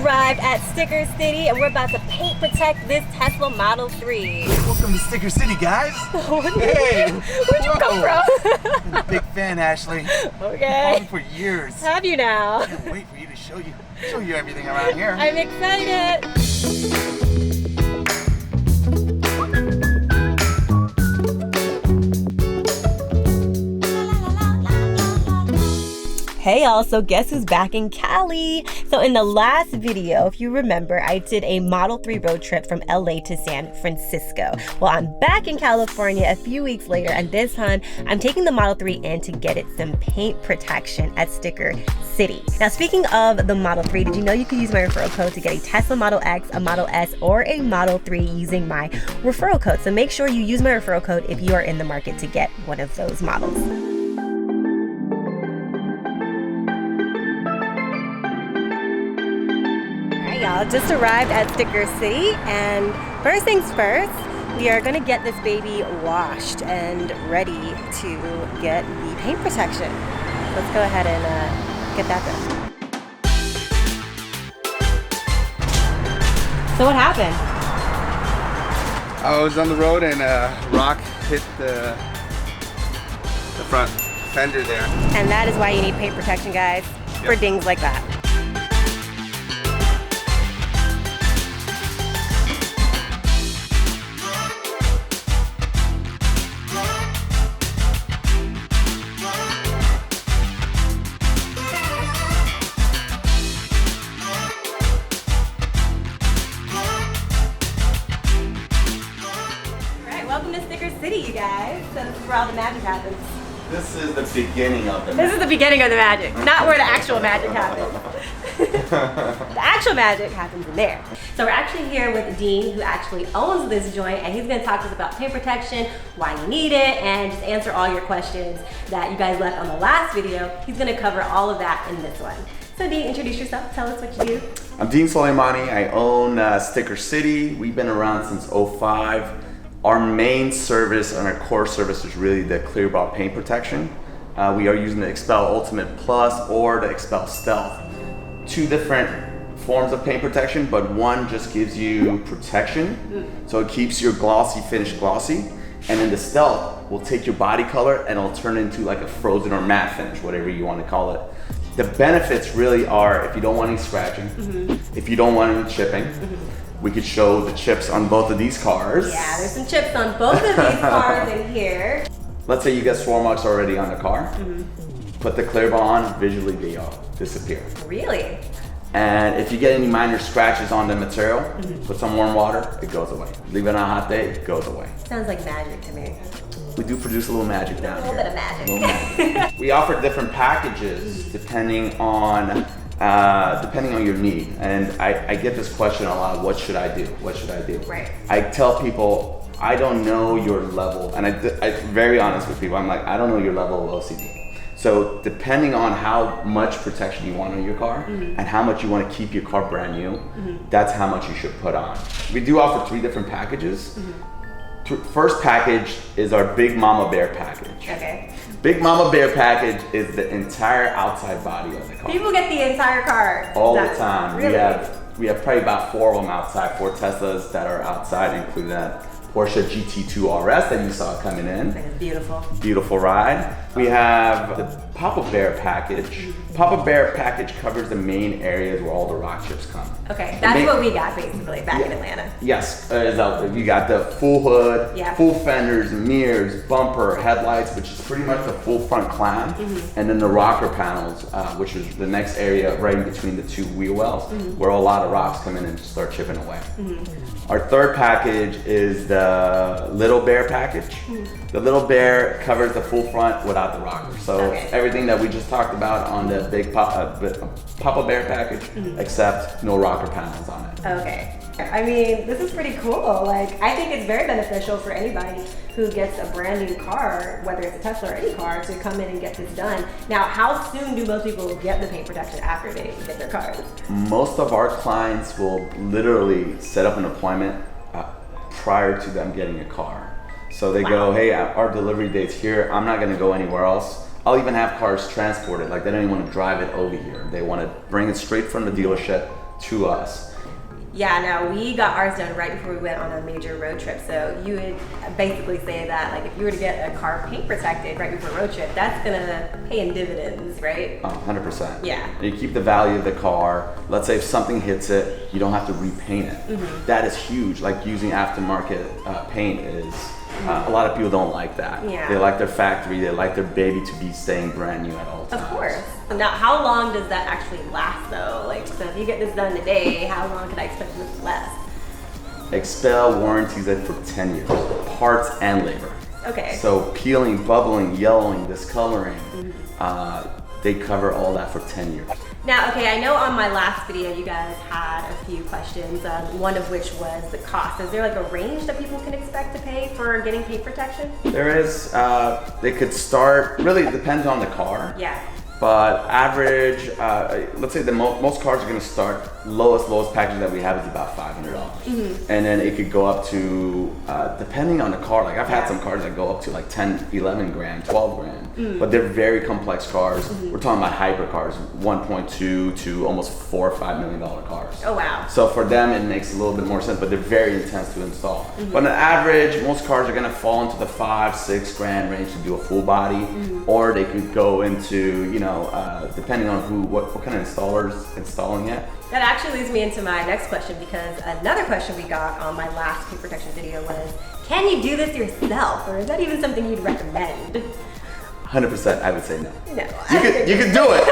arrived at Sticker City and we're about to paint protect this Tesla Model 3. Welcome to Sticker City, guys. Hey, where'd you come from? I'm a big fan, Ashley. Okay. I've known for years. Have you now? I can't wait for you to show you everything around here. I'm excited. Hey y'all, so guess who's back in Cali? So in the last video, if you remember, I did a Model 3 road trip from LA to San Francisco. Well, I'm back in California a few weeks later, and this time I'm taking the Model 3 in to get it some paint protection at Sticker City. Now, speaking of the Model 3, did you know you could use my referral code to get a Tesla Model X, a Model S, or a Model 3 using my referral code? So make sure you use my referral code if you are in the market to get one of those models. Y'all just arrived at Sticker City, and first things first, we are gonna get this baby washed and ready to get the paint protection. Let's go ahead and get that done. So what happened? I was on the road and a rock hit the front fender there. And that is why you need paint protection, guys, for dings like that. Welcome to Sticker City, you guys. So this is where all the magic happens. This is the beginning of the magic. This is the beginning of the magic, not where the actual magic happens. The actual magic happens in there. So we're actually here with Dean, who actually owns this joint, and he's gonna talk to us about paint protection, why you need it, and just answer all your questions that you guys left on the last video. He's gonna cover all of that in this one. So Dean, introduce yourself, tell us what you do. I'm Dean Soleimani. I own Sticker City. We've been around since '05. Our main service and our core service is really the clear bar paint protection. We are using the Expel Ultimate Plus or the Expel Stealth. Two different forms of paint protection, but one just gives you protection, so it keeps your glossy finish glossy. And then the Stealth will take your body color and it'll turn into like a frozen or matte finish, whatever you want to call it. The benefits really are if you don't want any scratching, if you don't want any chipping, we could show the chips on both of these cars. Yeah, there's some chips on both of these cars in here. Let's say you get swirl marks already on the car. Put the clear bar on, visually they all disappear. Really? And if you get any minor scratches on the material, put some warm water, it goes away. Leave it on a hot day, it goes away. Sounds like magic to me. We do produce a little magic down here. A little bit of magic. We offer different packages depending on your need. And I get this question a lot, what should I do? What should I do? Right. I tell people, I don't know your level, and I'm very honest with people. I'm like, I don't know your level of OCD. So depending on how much protection you want on your car and how much you want to keep your car brand new, that's how much you should put on. We do offer 3 different packages. First package is our Big Mama Bear package. Okay. Big Mama Bear package is the entire outside body of the car. People get the entire car. All the time. Really? We have probably about 4 of them outside, 4 Teslas that are outside, including that Porsche GT2 RS that you saw coming in. It's beautiful. Beautiful ride. We have the Papa Bear package. Papa Bear package covers the main areas where all the rock chips come. Okay, that's what we got basically back in Atlanta. Yes, you got the full hood, full fenders, mirrors, bumper, headlights, which is pretty much the full front clamp, and then the rocker panels, which is the next area right in between the 2 wheel wells, where a lot of rocks come in and start chipping away. Our third package is the Little Bear package. The Little Bear covers the full front without the rocker. So it's everything that we just talked about on the big Papa Bear package, except no rocker panels on it. Okay. I mean, this is pretty cool. Like, I think it's very beneficial for anybody who gets a brand new car, whether it's a Tesla or any car, to come in and get this done. Now, how soon do most people get the paint protection after they get their cars? Most of our clients will literally set up an appointment prior to them getting a car. So they go, hey, our delivery date's here. I'm not gonna go anywhere else. I'll even have cars transported. Like, they don't even want to drive it over here. They want to bring it straight from the dealership, to us. Yeah, no, we got ours done right before we went on a major road trip. So you would basically say that, like, if you were to get a car paint protected right before a road trip, that's gonna pay in dividends, right? 100%. Yeah. You keep the value of the car. Let's say if something hits it, you don't have to repaint it. That is huge. Like using aftermarket paint is, a lot of people don't like that. Yeah. They like their factory, they like their baby to be staying brand new at all times. Of course. Now, how long does that actually last, though? Like, so if you get this done today, how long can I expect this to last? Expel warranties it for 10 years, parts and labor. Okay. So peeling, bubbling, yellowing, discoloring, they cover all that for 10 years. Now, okay, I know on my last video you guys had a few questions, one of which was the cost. Is there like a range that people can expect to pay for getting paint protection? There is, they could start, really it depends on the car. Yeah. But average, let's say the most cars are gonna start, lowest package that we have is about $500. And then it could go up to, depending on the car, like I've had some cars that go up to like 10, 11 grand, 12 grand, but they're very complex cars. We're talking about hyper cars, 1.2 to almost $4 or $5 million cars. Oh, wow. So for them, it makes a little bit more sense, but they're very intense to install. But on average, most cars are gonna fall into the 5, 6 grand range to do a full body, or they could go into, you know, depending on what kind of installers installing it. That actually leads me into my next question, because another question we got on my last paint protection video was, can you do this yourself, or is that even something you'd recommend? 100%, I would say no. No. You could do it,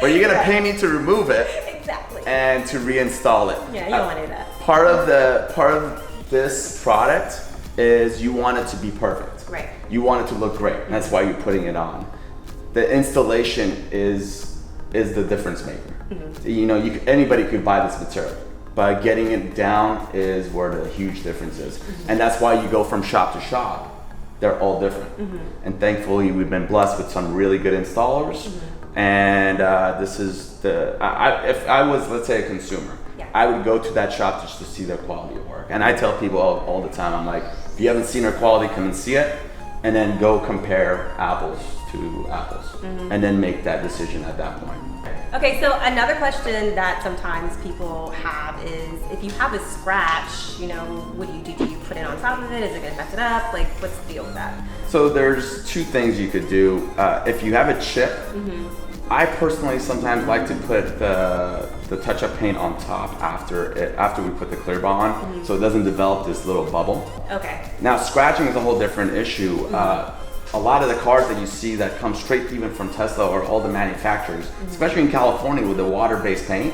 but you're gonna pay me to remove it Exactly. and to reinstall it. Yeah, you don't want to do that. Part of this product is you want it to be perfect. Right. You want it to look great. That's why you're putting it on. The installation is the difference maker. You know, anybody could buy this material, but getting it down is where the huge difference is. And that's why you go from shop to shop. They're all different. And thankfully, we've been blessed with some really good installers. And this is if I was, let's say, a consumer, I would go to that shop just to see their quality of work. And I tell people all the time, I'm like, if you haven't seen our quality, come and see it, and then go compare apples to apples, and then make that decision at that point. Okay, so another question that sometimes people have is, if you have a scratch, you know, what do? Do you put it on top of it? Is it gonna mess it up? Like, what's the deal with that? So there's two things you could do. If you have a chip, I personally sometimes like to put the touch-up paint on top after we put the clear ball on, so it doesn't develop this little bubble. Okay. Now scratching is a whole different issue. A lot of the cars that you see that come straight even from Tesla or all the manufacturers, especially in California with the water-based paint,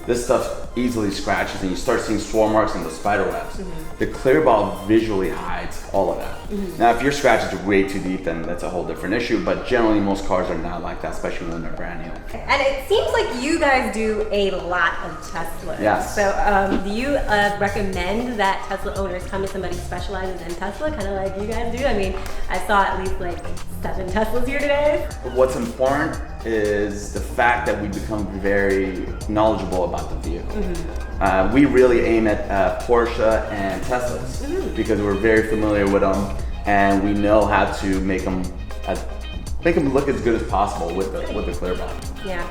this stuff easily scratches and you start seeing swirl marks and the spider webs. The clear ball visually hides all of that. Now if your scratch is way too deep, then that's a whole different issue, but generally most cars are not like that, especially when they're brand new. And it seems like you guys do a lot of Tesla. Yes. So do you recommend that Tesla owners come to somebody who specializes in Tesla, kind of like you guys do? I mean, I saw at least like 7 Teslas here today. What's important is the fact that we become very knowledgeable about the vehicle. We really aim at Porsche and Teslas because we're very familiar with them, and we know how to make them look as good as possible with the clear ball. Yeah.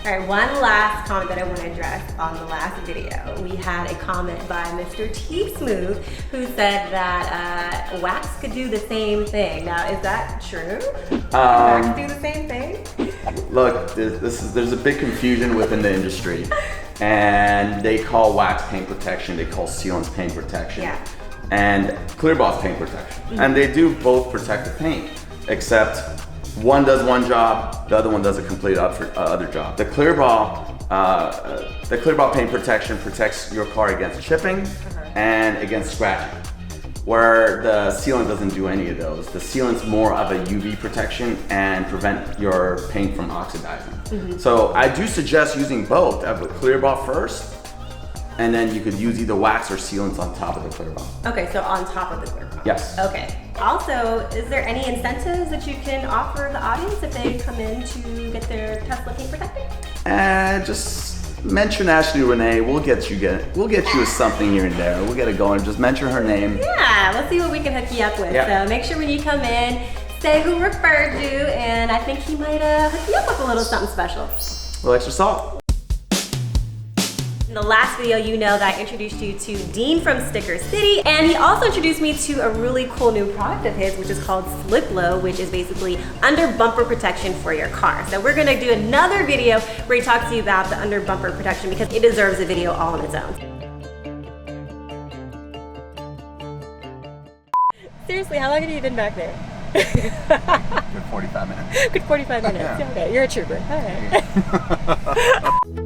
All right, one last comment that I want to address on the last video. We had a comment by Mr. T Smooth who said that wax could do the same thing. Now, is that true? Wax do the same thing? Look, there's a big confusion within the industry, and they call wax paint protection, they call sealants paint protection, and clear ball's paint protection. And they do both protect the paint, except one does one job, the other one does a complete other job. The clear ball paint protection protects your car against chipping and against scratching, where the sealant doesn't do any of those. The sealant's more of a UV protection and prevent your paint from oxidizing. So I do suggest using both. Have the clear ball first, and then you could use either wax or sealants on top of the clear ball. Okay, so on top of the clear ball. Yes. Okay. Also, is there any incentives that you can offer the audience if they come in to get their Tesla paint protected? Just mention Ashley Renne. We'll get you something here and there. We'll get it going. Just mention her name. Yeah, let's see what we can hook you up with. Yeah. So make sure when you come in, say who referred you, and I think he might hook you up with a little something special. A little extra salt. the last video, you know that I introduced you to Dean from Sticker City, and he also introduced me to a really cool new product of his, which is called Slip-Low, which is basically under bumper protection for your car. So we're gonna do another video where he talks to you about the under bumper protection because it deserves a video all on its own. Seriously, how long have you been back there? Good 45 minutes. Good 45 minutes. Yeah. Okay, you're a trooper. All right.